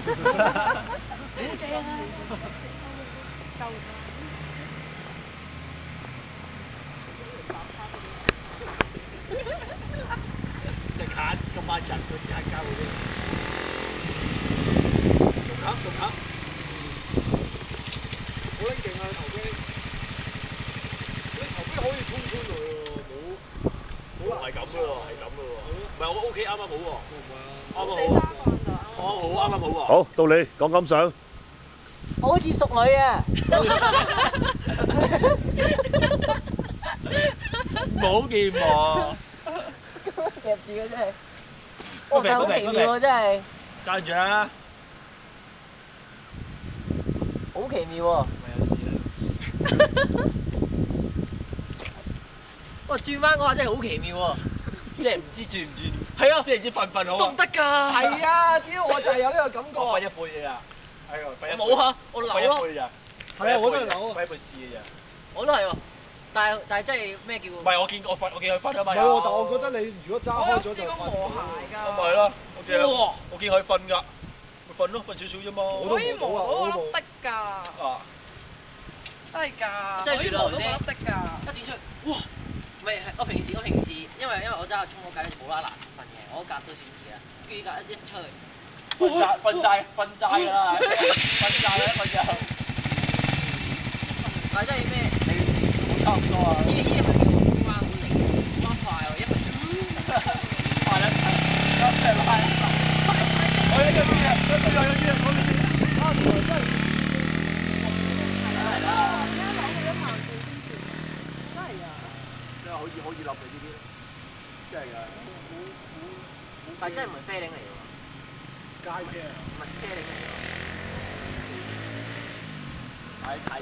正啊！夠隻蟹今晚人佢隻蟹交嘅啫。仲黑，好撚勁啊頭盔！你頭盔可以衝出嚟喎，冇係咁嘅喎，係咁嘅喎。唔係我 OK 啱啱好喎，啱啱好，啱啱好喎。好，到你講感想。我好似淑女啊！冇見喎。夾住嘅真係，哇！但係好奇妙喎真係，揸住啊！好奇妙喎！哇！轉翻嗰下真係好奇妙喎，即係唔知轉唔轉。係啊，即係唔知瞓唔瞓好啊？都唔得㗎。係啊，只要我就係有呢個感覺。我瞓一半嘅咋？係喎，瞓一半。冇啊，我扭咯。瞓一半咋？係啊，我都係扭啊。瞓一半試嘅咋？我都係喎，但係真係咩叫？唔係我見佢瞓啊嘛。唔係喎，但我覺得你如果揸開咗就瞓。磨鞋㗎。咪係咯，我見佢瞓㗎，咪瞓咯，瞓少少啫嘛。我都冇啊，我都冇。得㗎，啊！真係㗎，即係原來我都覺得得㗎。一點出，哇！唔係，我平時因為我揸下衝嗰架冇啦啦瞓嘅，我嗰架都算遲啦，跟住依架一出去，瞓曬㗎啦，但係真係咩？差唔多啊。呢係叫烏鴉好靈，烏鴉快喎，一分快啦！我有啲啊，可以立你呢啲，真係㗎。但真係唔係啡領嚟喎，街車啊！唔係車領嚟喎。太